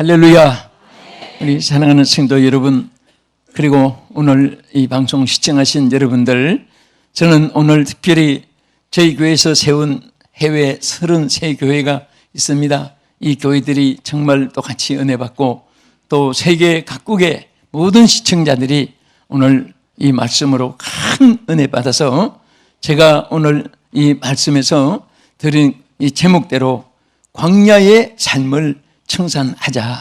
할렐루야. 우리 사랑하는 성도 여러분, 그리고 오늘 이 방송 시청하신 여러분들, 저는 오늘 특별히 저희 교회에서 세운 해외 33교회가 있습니다. 이 교회들이 정말 똑같이 은혜 받고 또 세계 각국의 모든 시청자들이 오늘 이 말씀으로 큰 은혜 받아서 제가 오늘 이 말씀에서 드린 이 제목대로 광야의 삶을 청산하자.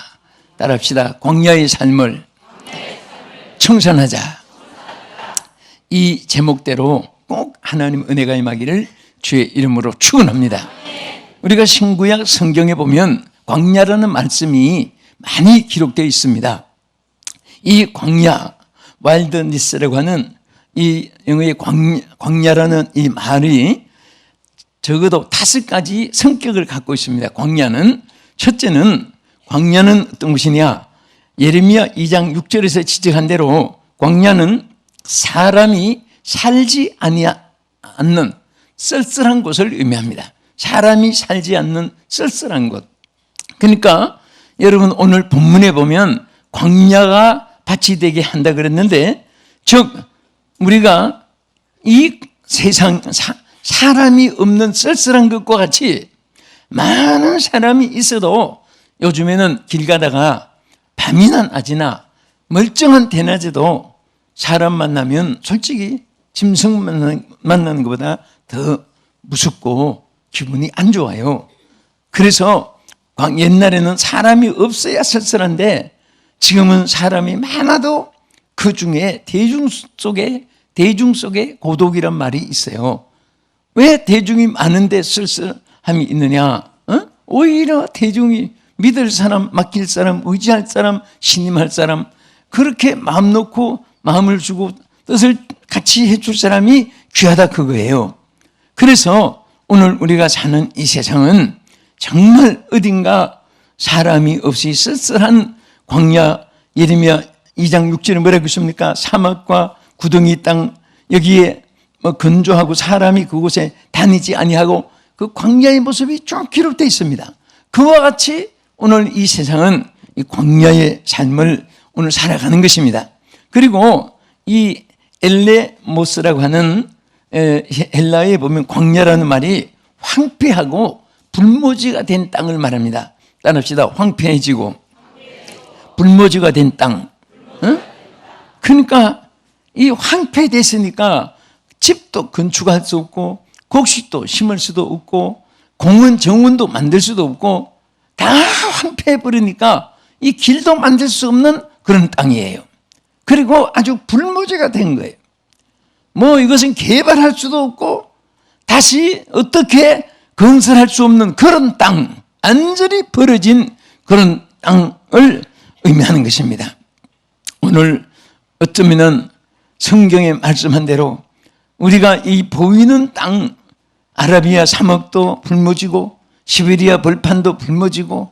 따라합시다. 광야의 삶을 청산하자. 이 제목대로 꼭 하나님 은혜가 임하기를 주의 이름으로 축원합니다. 우리가 신구약 성경에 보면 광야라는 말씀이 많이 기록되어 있습니다. 이 광야, 와일드니스라고 하는 이 영어의 광야라는 이 말이 적어도 5가지 성격을 갖고 있습니다. 광야는 첫째는, 광야는 어떤 것이냐? 예레미야 2장 6절에서 지적한 대로 광야는 사람이 살지 않는 쓸쓸한 곳을 의미합니다. 사람이 살지 않는 쓸쓸한 곳. 그러니까 여러분 오늘 본문에 보면 광야가 밭이 되게 한다 그랬는데, 즉 우리가 이 세상 사람이 없는 쓸쓸한 것과 같이 많은 사람이 있어도 요즘에는 길 가다가 밤이나 낮이나 멀쩡한 대낮에도 사람 만나면 솔직히 짐승 만나는 것보다 더 무섭고 기분이 안 좋아요. 그래서 옛날에는 사람이 없어야 쓸쓸한데 지금은 사람이 많아도 그 중에 대중 속에 고독이란 말이 있어요. 왜 대중이 많은데 쓸쓸함이 있느냐? 오히려 대중이 믿을 사람, 맡길 사람, 의지할 사람, 신임할 사람, 그렇게 마음 놓고 마음을 주고 뜻을 같이 해줄 사람이 귀하다 그거예요. 그래서 오늘 우리가 사는 이 세상은 정말 어딘가 사람이 없이 쓸쓸한 광야, 예레미야 2장 6절에 뭐라고 있습니까? 사막과 구덩이 땅, 여기에 건조하고 사람이 그곳에 다니지 아니하고 그 광야의 모습이 쭉 기록되어 있습니다. 그와 같이 오늘 이 세상은 이 광야의 삶을 오늘 살아가는 것입니다. 그리고 이 엘레모스라고 하는 헬라어에 보면 광야라는 말이 황폐하고 불모지가 된 땅을 말합니다. 따라합시다. 황폐해지고 불모지가 된 땅. 그러니까 이 황폐됐으니까 집도 건축할 수 없고 곡식도 심을 수도 없고 공원 정원도 만들 수도 없고 다 황폐해버리니까 이 길도 만들 수 없는 그런 땅이에요. 그리고 아주 불모지가 된 거예요. 뭐 이것은 개발할 수도 없고 다시 어떻게 건설할 수 없는 그런 땅, 완전히 벌어진 그런 땅을 의미하는 것입니다. 오늘 어쩌면 성경에 말씀한 대로 우리가 이 보이는 땅, 아라비아 사막도 불모지고 시베리아 벌판도 불모지고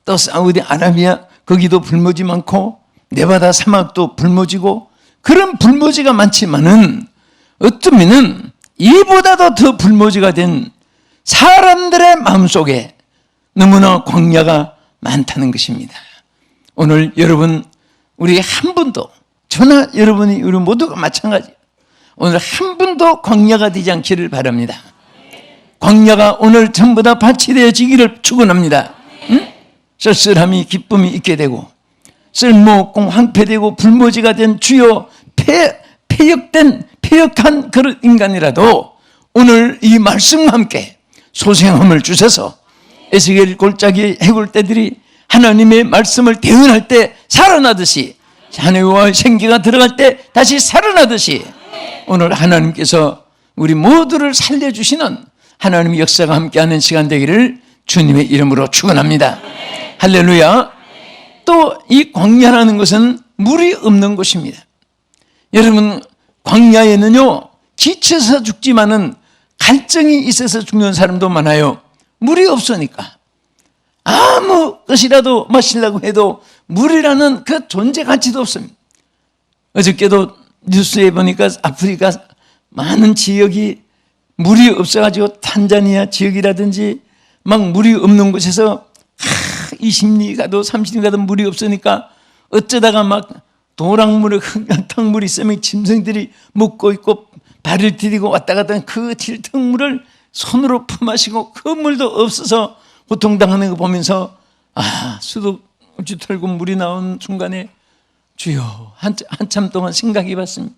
또 사우디아라비아 거기도 불모지 많고 네바다 사막도 불모지고 그런 불모지가 많지만은 어쩌면은 이보다도 더 불모지가 된 사람들의 마음속에 너무나 광야가 많다는 것입니다. 오늘 여러분, 우리 한 분도, 저나 여러분이 우리 모두가 마찬가지예요. 오늘 한 분도 광야가 되지 않기를 바랍니다. 광야가 오늘 전부 다 밭이 되어지기를 축원합니다. 쓸쓸함이 기쁨이 있게 되고 쓸모없고 황폐되고 불모지가 된 주요 폐역한 그런 인간이라도 오늘 이 말씀과 함께 소생함을 주셔서 에스겔 골짜기 해골떼들이 하나님의 말씀을 대언할 때 살아나듯이 자녀와 생기가 들어갈 때 다시 살아나듯이 오늘 하나님께서 우리 모두를 살려주시는 하나님의 역사가 함께하는 시간 되기를 주님의 이름으로 축원합니다. 할렐루야. 또 이 광야라는 것은 물이 없는 곳입니다. 여러분, 광야에는요 지쳐서 죽지만은 갈증이 있어서 죽는 사람도 많아요. 물이 없으니까. 아무 것이라도 마시려고 해도 물이라는 그 존재 가치도 없습니다. 어저께도 뉴스에 보니까 아프리카 많은 지역이 물이 없어가지고 탄자니아 지역이라든지 막 물이 없는 곳에서 20리 가도 30리 가도 물이 없으니까 어쩌다가 막 도랑물에 흙탕물이 있으면 짐승들이 먹고 있고 발을 디디고 왔다 갔다 하는 그 들탕물을 손으로 품마시고 그 물도 없어서 고통당하는 거 보면서 수도꼭지 털고 물이 나온 순간에 주여 한참 동안 생각해 봤습니다.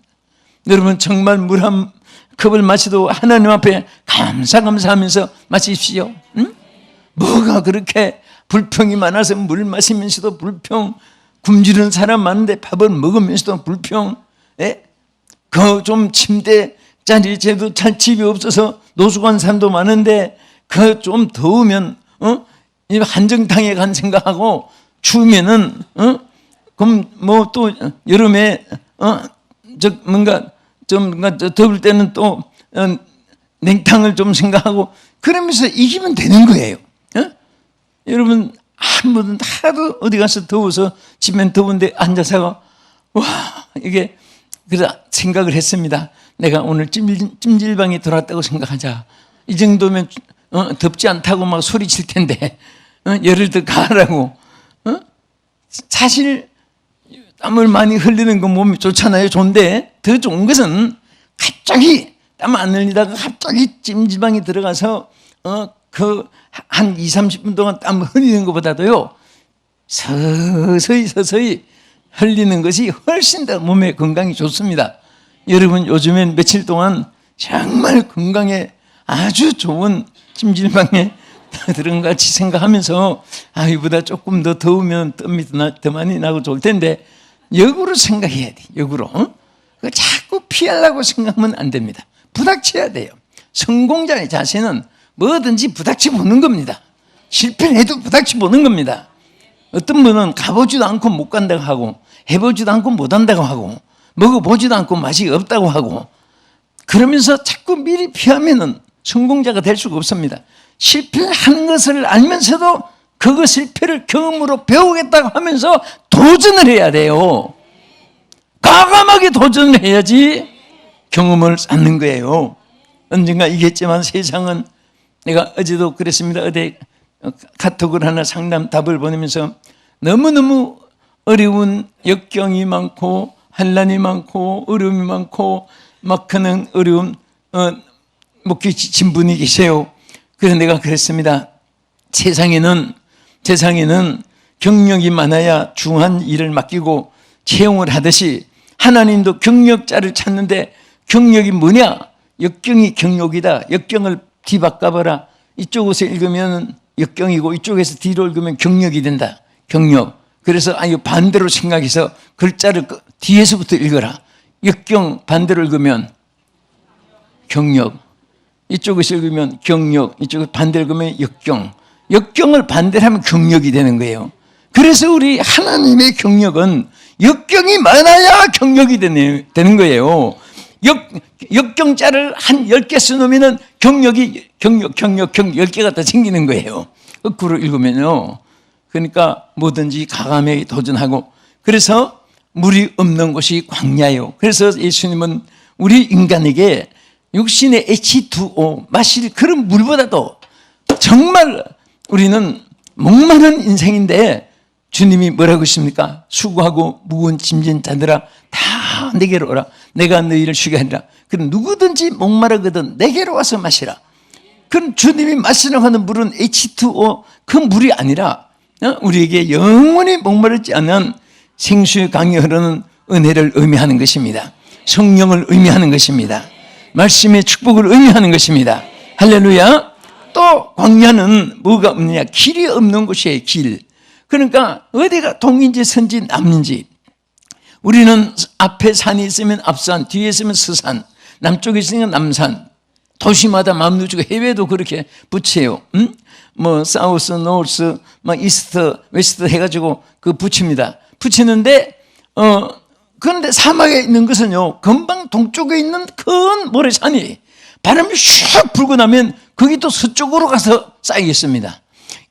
여러분 정말 물 한 컵을 마시도 하나님 앞에 감사하면서 마십시오. 응? 뭐가 그렇게 불평이 많아서 물 마시면서도 불평, 굶주리는 사람 많은데 밥을 먹으면서도 불평, 그 좀 침대 자리 제도 잘 집이 없어서 노숙한 사람도 많은데 그 좀 더우면 한정탕에 간 생각하고 추우면은 그럼 뭐 또 여름에 뭔가 더울 때는 또 냉탕을 좀 생각하고 그러면서 이기면 되는 거예요. 여러분 한 번은 하도 어디 가서 더워서 집엔 더운데 앉아서 이게 그래서 생각을 했습니다. 내가 오늘 찜질방에 들어왔다고 생각하자. 이 정도면 덥지 않다고 막 소리칠 텐데 열을 더 가라고. 사실 땀을 많이 흘리는 건 몸이 좋잖아요. 좋은데 더 좋은 것은 갑자기 땀 안 흘리다가 갑자기 찜질방에 들어가서 그 한 20-30분 동안 땀 흘리는 것보다도요 서서히 흘리는 것이 훨씬 더 몸에 건강이 좋습니다. 여러분 요즘엔 며칠 동안 정말 건강에 아주 좋은 찜질방에 들은 것 같이 생각하면서 이보다 조금 더 더우면 땀이 더 많이 나고 좋을 텐데 역으로 생각해야 돼. 역으로. 자꾸 피하려고 생각하면 안 됩니다. 부닥쳐야 돼요. 성공자의 자세는 뭐든지 부닥쳐 보는 겁니다. 실패를 해도 부닥쳐 보는 겁니다. 어떤 분은 가보지도 않고 못 간다고 하고 해보지도 않고 못 한다고 하고 먹어보지도 않고 맛이 없다고 하고 그러면서 자꾸 미리 피하면은 성공자가 될 수가 없습니다. 실패하는 것을 알면서도 그거 실패를 경험으로 배우겠다고 하면서 도전을 해야 돼요. 과감하게 도전을 해야지 경험을 쌓는 거예요. 언젠가 얘기했지만 세상은 내가 어제도 그랬습니다. 어제 카톡을 하나 상담 답을 보내면서 너무너무 어려운 역경이 많고 환난이 많고 어려움이 많고 막 그런 어려운 목격이 지친 분이 계세요. 그래서 내가 그랬습니다. 세상에는 경력이 많아야 중한 일을 맡기고 채용을 하듯이 하나님도 경력자를 찾는데 경력이 뭐냐? 역경이 경력이다. 역경을 뒤바꿔봐라. 이쪽에서 읽으면 역경이고 이쪽에서 뒤로 읽으면 경력이 된다. 경력. 그래서 반대로 생각해서 글자를 뒤에서부터 읽어라. 역경 반대로 읽으면 경력. 이쪽에서 읽으면 경력. 이쪽을 반대로 읽으면 역경. 역경을 반대로 하면 경력이 되는 거예요. 그래서 우리 하나님의 경력은 역경이 많아야 경력이 되는 거예요. 역경자를 한 10개 써놓으면 경력 10개가 더 생기는 거예요. 거꾸로 읽으면요. 그러니까 뭐든지 과감하게 도전하고 그래서 물이 없는 곳이 광야예요. 그래서 예수님은 우리 인간에게 육신의 H2O 마실 그런 물보다도 정말 우리는 목마른 인생인데 주님이 뭐라고 하십니까? 수고하고 무거운 짐진 자들아 다 내게로 오라. 내가 너희를 쉬게 하리라. 그럼 누구든지 목마르거든 내게로 와서 마시라. 그럼 주님이 마시려고 하는 물은 H2O 그 물이 아니라 우리에게 영원히 목마르지 않은 생수의 강이 흐르는 은혜를 의미하는 것입니다. 성령을 의미하는 것입니다. 말씀의 축복을 의미하는 것입니다. 할렐루야. 또 광야는 뭐가 없느냐? 길이 없는 곳이에요. 길. 그러니까 어디가 동인지 선지 남인지 우리는 앞에 산이 있으면 앞산, 뒤에 있으면 서산, 남쪽에 있으면 남산. 도시마다 마음도 주고 해외도 그렇게 붙여요. 뭐 사우스, 노스, 막 이스트, 웨스트 해가지고 그 붙입니다. 붙이는데 그런데 사막에 있는 것은요 금방 동쪽에 있는 큰 모래산이 바람이 슉 불고 나면 거기 또 서쪽으로 가서 쌓이겠습니다.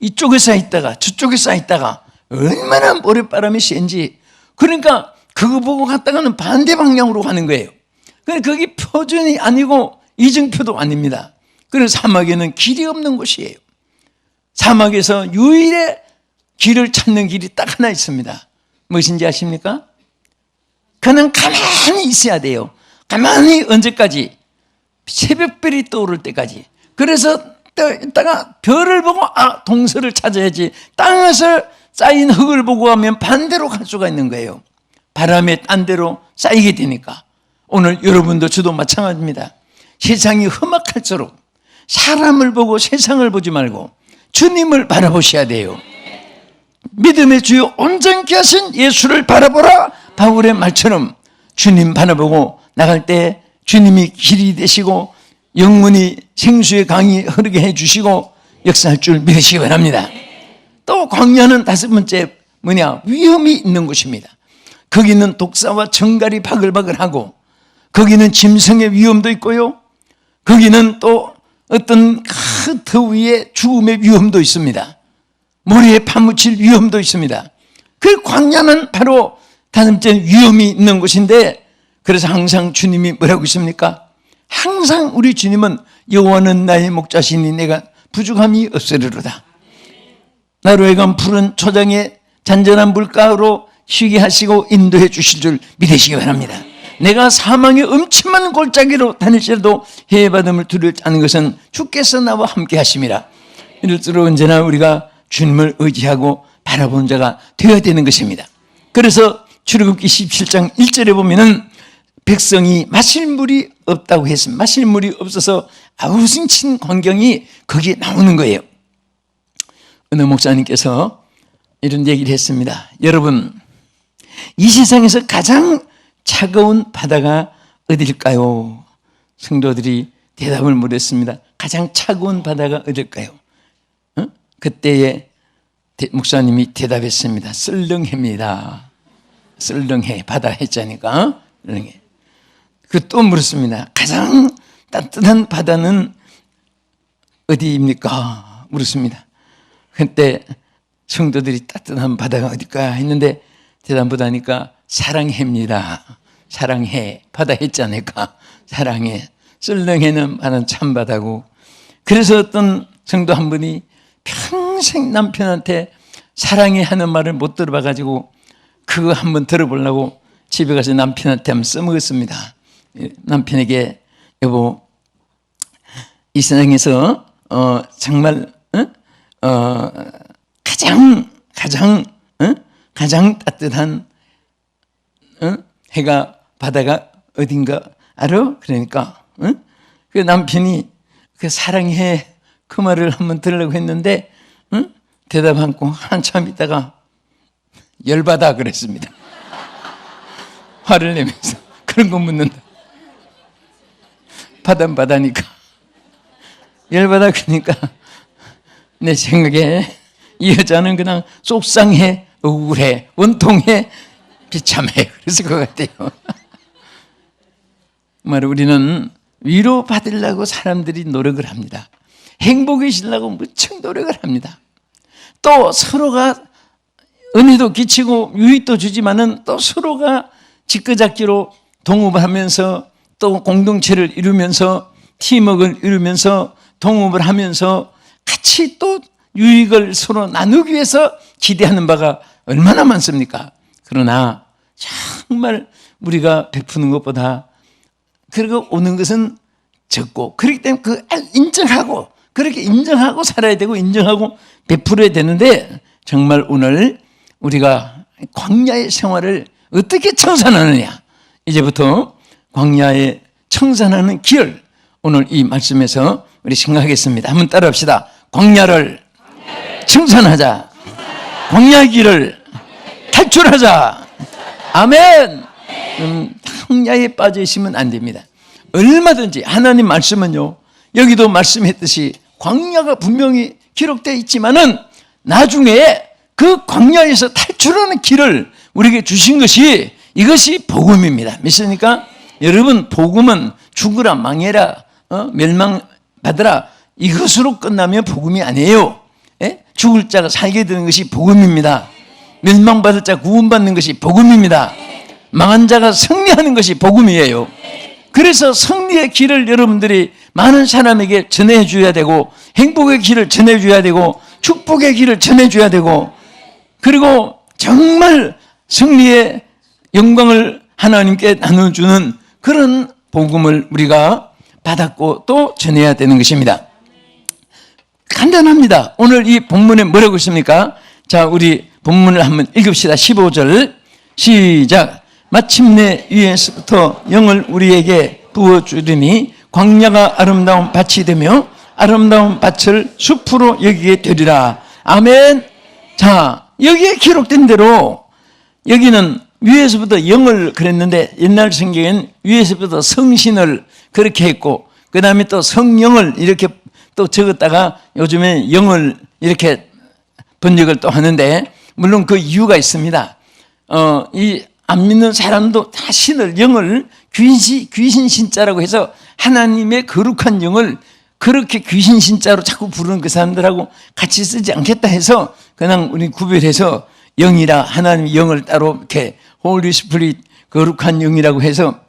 이쪽에 쌓였다가 저쪽에 쌓였다가 얼마나 모래바람이 센지 그러니까 그거 보고 갔다가는 반대 방향으로 가는 거예요. 그러니까 거기 표준이 아니고 이정표도 아닙니다. 그래서 사막에는 길이 없는 곳이에요. 사막에서 유일의 길을 찾는 길이 딱 하나 있습니다. 무엇인지 아십니까? 그는 가만히 있어야 돼요. 가만히 언제까지? 새벽별이 떠오를 때까지. 그래서 이따가 별을 보고 동서를 찾아야지. 땅에서 쌓인 흙을 보고 하면 반대로 갈 수가 있는 거예요. 바람에 딴 데로 쌓이게 되니까. 오늘 여러분도 저도 마찬가지입니다. 세상이 험악할수록 사람을 보고 세상을 보지 말고 주님을 바라보셔야 돼요. 믿음의 주요 온전케 하신 예수를 바라보라. 바울의 말처럼 주님 바라보고 나갈 때 주님이 길이 되시고 영문이 생수의 강이 흐르게 해주시고 역사할 줄 믿으시기 바랍니다. 또 광야는 다섯 번째 뭐냐? 위험이 있는 곳입니다. 거기는 독사와 정갈이 바글바글하고 거기는 짐승의 위험도 있고요. 거기는 또 어떤 큰 더위에 죽음의 위험도 있습니다. 모래에 파묻힐 위험도 있습니다. 그 광야는 바로 다섯 번째 위험이 있는 곳인데 그래서 항상 주님이 뭐라고 있습니까? 항상 우리 주님은 여호와는 나의 목자시니 내가 부족함이 없으리로다. 나로 하여금 푸른 초장에 잔잔한 물가로 쉬게 하시고 인도해 주실 줄 믿으시기 바랍니다. 내가 사망의 음침한 골짜기로 다닐지라도 해받음을 두려워하지 않는 것은 주께서 나와 함께 하심이라. 이럴수록 언제나 우리가 주님을 의지하고 바라보는 자가 되어야 되는 것입니다. 그래서 출애굽기 17장 1절에 보면은 백성이 마실 물이 없다고 했습니다. 마실 물이 없어서 아우성친 광경이 거기에 나오는 거예요. 어느 목사님께서 이런 얘기를 했습니다. 여러분, 이 세상에서 가장 차가운 바다가 어딜까요? 성도들이 대답을 못했습니다. 가장 차가운 바다가 어딜까요? 그때에 목사님이 대답했습니다. 썰렁해입니다. 썰렁해, 바다 해자니까. 썰렁해. 그 또 물었습니다. 가장 따뜻한 바다는 어디입니까? 물었습니다. 그때 성도들이 따뜻한 바다가 어딜까 했는데 대답 못하니까 사랑해입니다. 사랑해, 바다 했자니까 사랑해. 썰렁해는 많은 참바다고. 그래서 어떤 성도 한 분이 평생 남편한테 사랑해 하는 말을 못 들어봐가지고 그거 한번 들어보려고 집에 가서 남편한테 한번 써먹었습니다. 남편에게 여보, 이 세상에서 정말 가장 따뜻한 해가 바다가 어딘가 알아? 그러니까 그 남편이 그 사랑해 그 말을 한번 들으려고 했는데 대답 않고 한참 있다가 열받아 그랬습니다. 화를 내면서 그런 거 묻는다. 바다니까 열받아. 그러니까 내 생각에 이 여자는 그냥 속상해, 우울해, 원통해, 비참해 그랬을 것 같아요. 정말 우리는 위로받으려고 사람들이 노력을 합니다. 행복해지려고 무척 노력을 합니다. 또 서로가 은혜도 끼치고 유익도 주지만은 또 서로가 짓거잡기로 동업을 하면서 또 공동체를 이루면서 팀워크를 이루면서 동업을 하면서 같이 또 유익을 서로 나누기 위해서 기대하는 바가 얼마나 많습니까? 그러나 정말 우리가 베푸는 것보다 그리고 오는 것은 적고 그렇기 때문에 그 인정하고 그렇게 인정하고 살아야 되고 인정하고 베풀어야 되는데 정말 오늘 우리가 광야의 생활을 어떻게 청산하느냐 이제부터 광야에 청산하는 길 오늘 이 말씀에서 우리 생각하겠습니다. 한번 따라합시다. 광야를 청산하자. 광야 길을 탈출하자. 아멘. 광야에 빠져 있으면 안 됩니다. 얼마든지 하나님 말씀은요. 여기도 말씀했듯이 광야가 분명히 기록되어 있지만은 나중에 그 광야에서 탈출하는 길을 우리에게 주신 것이 이것이 복음입니다. 믿습니까? 여러분 복음은 죽으라 망해라 멸망받으라 이것으로 끝나면 복음이 아니에요. 예? 죽을 자가 살게 되는 것이 복음입니다. 멸망받을 자 구원받는 것이 복음입니다. 망한 자가 승리하는 것이 복음이에요. 그래서 승리의 길을 여러분들이 많은 사람에게 전해줘야 되고 행복의 길을 전해줘야 되고 축복의 길을 전해줘야 되고 그리고 정말 승리의 영광을 하나님께 나눠주는 그런 복음을 우리가 받았고 또 전해야 되는 것입니다. 간단합니다. 오늘 이 본문에 뭐라고 있습니까? 자, 우리 본문을 한번 읽읍시다. 15절 시작. 마침내 위에서부터 영을 우리에게 부어주리니 광야가 아름다운 밭이 되며 아름다운 밭을 숲으로 여기게 되리라. 아멘. 자, 여기에 기록된 대로 여기는 위에서부터 영을 그랬는데 옛날 성경에는 위에서부터 성신을 그렇게 했고 그 다음에 또 성령을 이렇게 또 적었다가 요즘에 영을 이렇게 번역을 또 하는데 물론 그 이유가 있습니다. 이 안 믿는 사람도 다 신을 영을 귀신 신자라고 해서 하나님의 거룩한 영을 그렇게 귀신 신자로 자꾸 부르는 그 사람들하고 같이 쓰지 않겠다 해서 그냥 우리 구별해서 영이라 하나님의 영을 따로 이렇게 홀리 스피릿 거룩한 영이라고 해서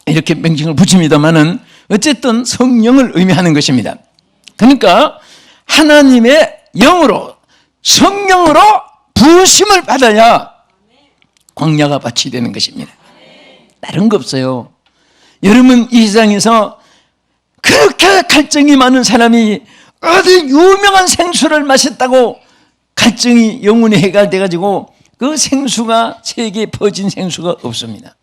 이렇게 명칭을 붙입니다만은 어쨌든 성령을 의미하는 것입니다. 그러니까 하나님의 영으로 성령으로 부으심을 받아야 광야가 밭이 되는 것입니다. 다른 거 없어요. 여러분 이 세상에서 그렇게 갈증이 많은 사람이 어디 유명한 생수를 마셨다고 갈증이 영원히 해결돼가지고 그 생수가 세계에 퍼진 생수가 없습니다.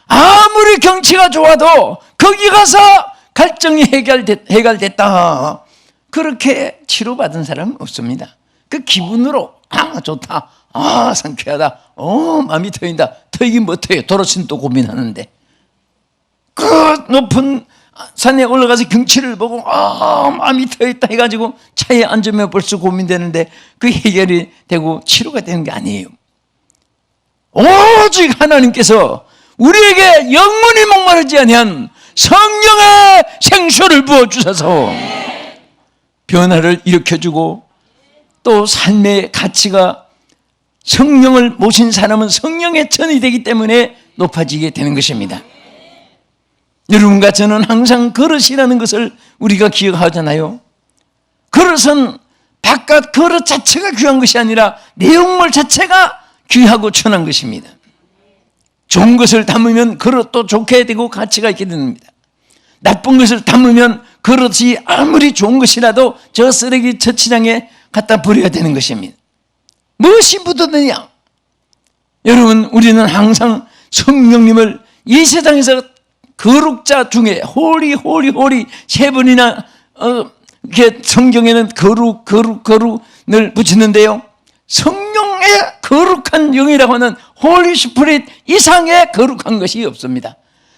아무리 경치가 좋아도 거기 가서 갈증이 해결됐다 그렇게 치료받은 사람은 없습니다. 그 기분으로 좋다, 상쾌하다, 마음이 트인다. 트이긴 뭐 트여, 도로신 또 고민하는데 그 높은 산에 올라가서 경치를 보고 마음이 트였다 해가지고 차에 앉으면 벌써 고민되는데 그 해결이 되고 치료가 되는 게 아니에요. 오직 하나님께서 우리에게 영원히 목마르지 아니한 성령의 생수를 부어주셔서 변화를 일으켜주고 또 삶의 가치가 성령을 모신 사람은 성령의 천이 되기 때문에 높아지게 되는 것입니다. 여러분과 저는 항상 그릇이라는 것을 우리가 기억하잖아요. 그릇은 바깥 그릇 자체가 귀한 것이 아니라 내용물 자체가 귀하고 천한 것입니다. 좋은 것을 담으면 그릇도 좋게 되고 가치가 있게 됩니다. 나쁜 것을 담으면 그릇이 아무리 좋은 것이라도 저 쓰레기 처치장에 갖다 버려야 되는 것입니다. 무엇이 묻어드냐? 여러분 우리는 항상 성령님을 이 세상에서 거룩자 중에 홀리 세 번이나 이렇게 성경에는 거룩을 붙이는데요. 성령의 거룩한 영이라고 하는 홀리 스피릿 이상의 거룩한 것이 없습니다.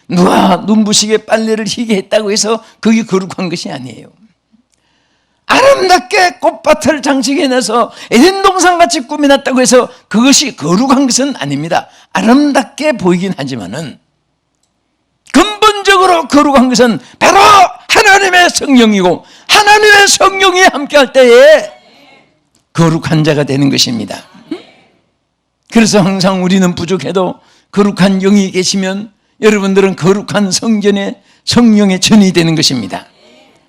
누가 눈부시게 빨래를 희게 했다고 해서 그게 거룩한 것이 아니에요. 아름답게 꽃밭을 장식해내서 에덴 동산같이 꾸며놨다고 해서 그것이 거룩한 것은 아닙니다. 아름답게 보이긴 하지만은 근본적으로 거룩한 것은 바로 하나님의 성령이고 하나님의 성령이 함께할 때에 거룩한 자가 되는 것입니다. 그래서 항상 우리는 부족해도 거룩한 영이 계시면 여러분들은 거룩한 성전의 성령의 전이 되는 것입니다.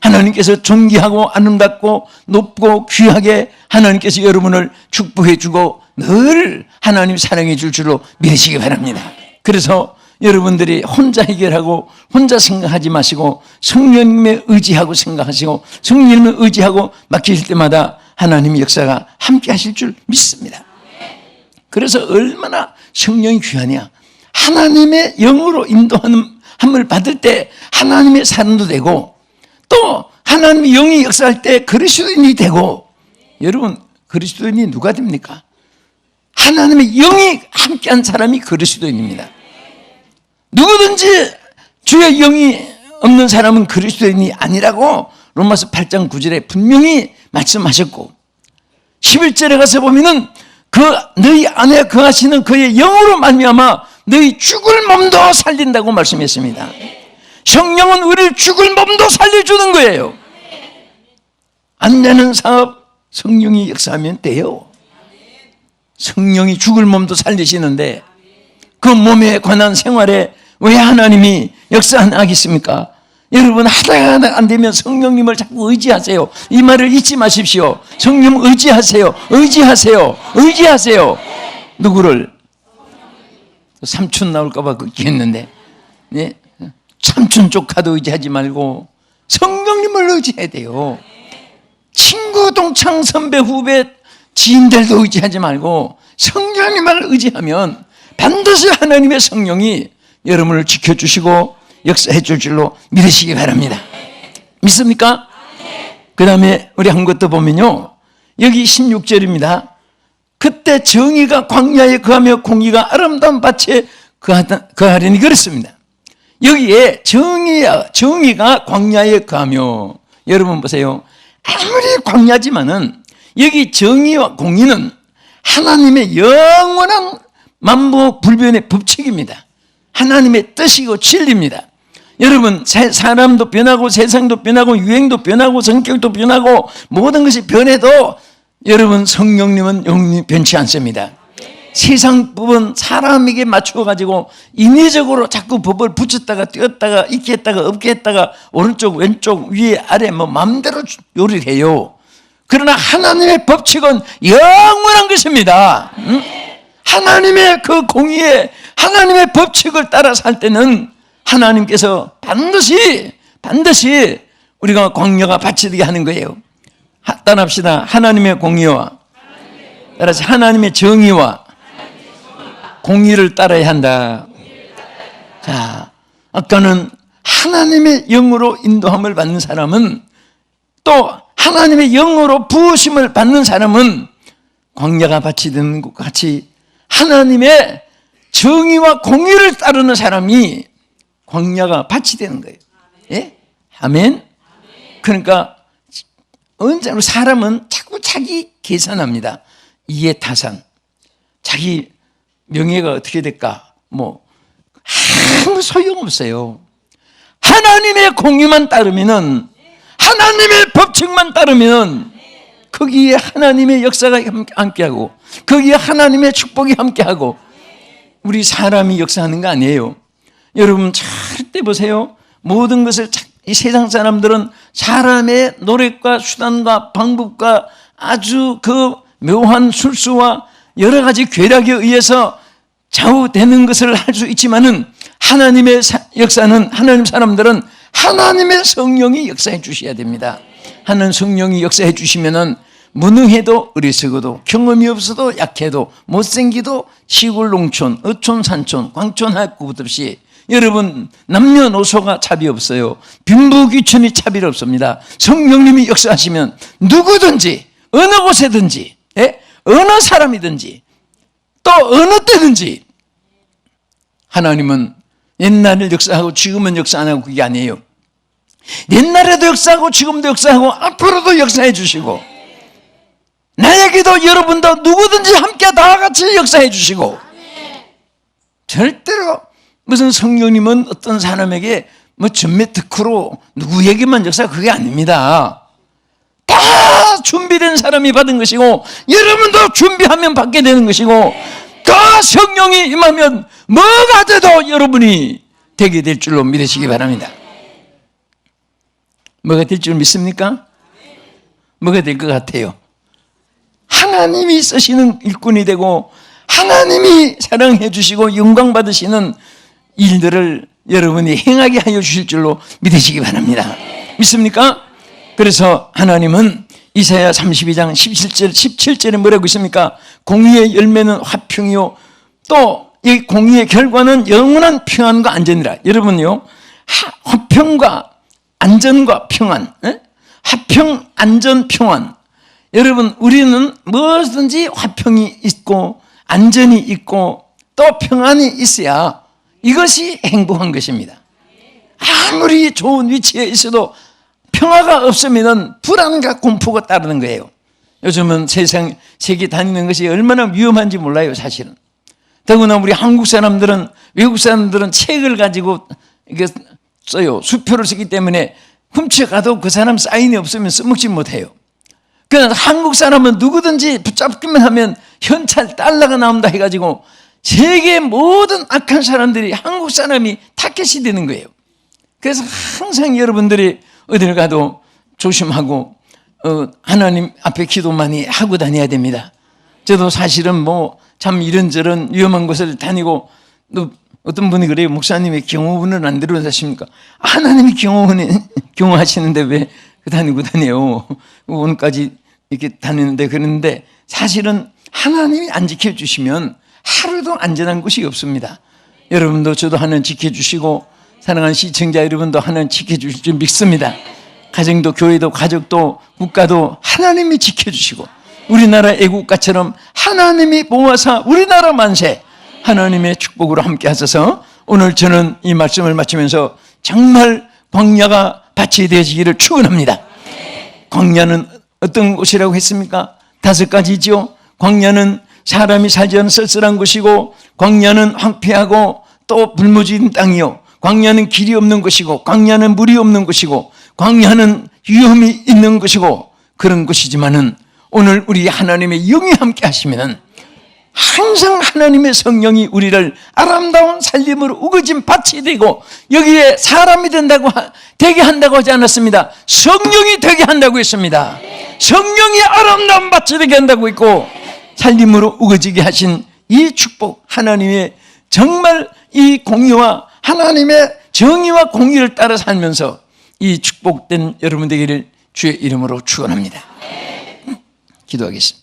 하나님께서 존귀하고 아름답고 높고 귀하게 하나님께서 여러분을 축복해 주고 늘 하나님 사랑해 줄 줄로 믿으시기 바랍니다. 그래서 여러분들이 혼자 해결하고 혼자 생각하지 마시고 성령님의 의지하고 생각하시고 성령님을 의지하고 맡기실 때마다 하나님의 역사가 함께 하실 줄 믿습니다. 그래서 얼마나 성령이 귀하냐. 하나님의 영으로 인도함을 받을 때 하나님의 사람도 되고 또 하나님의 영이 역사할 때 그리스도인이 되고 여러분 그리스도인이 누가 됩니까? 하나님의 영이 함께한 사람이 그리스도인입니다. 누구든지 주의 영이 없는 사람은 그리스도인이 아니라고 로마서 8장 9절에 분명히 말씀하셨고 11절에 가서 보면은 너희 안에 거하시는 그의 영으로 말미암아 너희 죽을 몸도 살린다고 말씀했습니다. 성령은 우리를 죽을 몸도 살려주는 거예요. 안 되는 사업 성령이 역사하면 돼요. 성령이 죽을 몸도 살리시는데 그 몸에 관한 생활에 왜 하나님이 역사 안 하겠습니까? 여러분 하다가 안 되면 성령님을 자꾸 의지하세요. 이 말을 잊지 마십시오. 성령 의지하세요. 의지하세요. 의지하세요. 누구를? 삼촌 나올까 봐 걱정했는데, 네? 삼촌 조카도 의지하지 말고 성령님을 의지해야 돼요. 친구, 동창, 선배, 후배, 지인들도 의지하지 말고 성령님을 의지하면 반드시 하나님의 성령이 여러분을 지켜주시고 역사해 줄 줄로 믿으시기 바랍니다. 믿습니까? 그 다음에 우리 한 것 더 보면요, 여기 16절입니다. 그때 정의가 광야에 거하며 공의가 아름다운 밭에 거하려니 그렇습니다. 여기에 정의가 광야에 거하며, 여러분 보세요. 아무리 광야지만은 여기 정의와 공의는 하나님의 영원한 만무불변의 법칙입니다. 하나님의 뜻이고 진리입니다. 여러분, 사람도 변하고 세상도 변하고 유행도 변하고 성격도 변하고 모든 것이 변해도 여러분 성령님은 영원히 변치 않습니다. 세상 법은 사람에게 맞춰가지고 인위적으로 자꾸 법을 붙였다가 띄었다가 있게 했다가 없게 했다가 오른쪽 왼쪽 위에 아래 뭐 마음대로 요리를 해요. 그러나 하나님의 법칙은 영원한 것입니다. 하나님의 그 공의에 하나님의 법칙을 따라 살 때는 하나님께서 반드시 우리가 광야가 밭이 되게 하는 거예요. 따라합시다. 하나님의 공의와 따라서 하나님의 정의와 공의를 따라야 한다. 자, 아까는 하나님의 영으로 인도함을 받는 사람은, 또 하나님의 영으로 부으심을 받는 사람은 광야가 밭이 되는 것 같이 하나님의 정의와 공의를 따르는 사람이 광야가 밭이 되는 거예요. 예? 아멘. 그러니까 언제나 사람은 자꾸 자기 계산합니다. 이해타산. 자기 명예가 어떻게 될까? 뭐 아무 소용없어요. 하나님의 공의만 따르면은, 하나님의 법칙만 따르면 거기에 하나님의 역사가 함께하고 거기에 하나님의 축복이 함께하고, 우리 사람이 역사하는 거 아니에요. 여러분 절대 보세요. 모든 것을 이 세상 사람들은 사람의 노력과 수단과 방법과 아주 그 묘한 술수와 여러 가지 괴력에 의해서 좌우되는 것을 할 수 있지만은, 하나님의 역사는, 하나님 사람들은 하나님의 성령이 역사해 주셔야 됩니다. 하나님 성령이 역사해 주시면은 무능해도 어리석어도 경험이 없어도 약해도 못생기도 시골 농촌 어촌 산촌 광촌 할 것 없이, 여러분 남녀노소가 차비 없어요. 빈부귀천이 차별 없습니다. 성령님이 역사하시면 누구든지 어느 곳에든지, 어느 사람이든지 또 어느 때든지 하나님은 옛날을 역사하고 지금은 역사 안 하고 그게 아니에요. 옛날에도 역사하고 지금도 역사하고 앞으로도 역사해 주시고, 나에게도 여러분도 누구든지 함께 다 같이 역사해 주시고, 절대로 무슨 성령님은 어떤 사람에게 뭐 전매 특허로 누구에게만 역사, 그게 아닙니다. 다 준비된 사람이 받은 것이고 여러분도 준비하면 받게 되는 것이고, 그 성령이 임하면 뭐가 돼도 여러분이 되게 될 줄로 믿으시기 바랍니다. 뭐가 될 줄 믿습니까? 뭐가 될 것 같아요? 하나님이 쓰시는 일꾼이 되고 하나님이 사랑해 주시고 영광 받으시는 일들을 여러분이 행하게 하여 주실 줄로 믿으시기 바랍니다. 믿습니까? 그래서 하나님은 이사야 32장 17절 17절에 뭐라고 있습니까? 공의의 열매는 화평이요, 또 이 공의의 결과는 영원한 평안과 안전이라. 여러분요, 화평과 안전과 평안, 화평, 안전, 평안. 여러분, 우리는 무엇든지 화평이 있고 안전이 있고 또 평안이 있어야 이것이 행복한 것입니다. 아무리 좋은 위치에 있어도 평화가 없으면 불안과 공포가 따르는 거예요. 요즘은 세계 다니는 것이 얼마나 위험한지 몰라요, 사실은. 더구나 우리 한국 사람들은, 외국 사람들은 책을 가지고 이게 써요. 수표를 쓰기 때문에 훔쳐가도 그 사람 사인이 없으면 써먹지 못해요. 그러나 한국 사람은 누구든지 붙잡기만 하면 현찰 달러가 나온다 해가지고 세계 모든 악한 사람들이 한국 사람이 타겟이 되는 거예요. 그래서 항상 여러분들이 어딜 가도 조심하고 하나님 앞에 기도 많이 하고 다녀야 됩니다. 저도 사실은 뭐 참 이런저런 위험한 곳을 다니고, 또 어떤 분이 그래요. 목사님이 경호원을 안 들어오십니까? 하나님이 경호하시는데 왜 다니고 다녀요? 오늘까지 이렇게 다니는데, 그런데 사실은 하나님이 안 지켜주시면 하루도 안전한 곳이 없습니다. 여러분도 저도 하나님 지켜주시고, 사랑하는 시청자 여러분도 하나님 지켜주실 줄 믿습니다. 가정도 교회도 가족도 국가도 하나님이 지켜주시고, 우리나라 애국가처럼 하나님이 보호하사 우리나라 만세, 하나님의 축복으로 함께 하셔서 오늘 저는 이 말씀을 마치면서 정말 광야가 밭이 되어지기를 축원합니다. 광야는 어떤 곳이라고 했습니까? 5가지죠. 광야는 사람이 살지 않은 쓸쓸한 곳이고, 광야는 황폐하고 또 불모진 땅이요, 광야는 길이 없는 곳이고, 광야는 물이 없는 곳이고, 광야는 위험이 있는 곳이고, 그런 곳이지만은 오늘 우리 하나님의 영이 함께 하시면은 항상 하나님의 성령이 우리를 아름다운 살림으로 우거진 밭이 되고, 여기에 사람이 되게 한다고 하지 않았습니다. 성령이 되게 한다고 했습니다. 성령이 아름다운 밭이 되게 한다고 했고, 살림으로 우거지게 하신 이 축복, 하나님의 정말 이 공의와 하나님의 정의와 공의를 따라 살면서 이 축복된 여러분 되기를 주의 이름으로 축원합니다. 기도하겠습니다.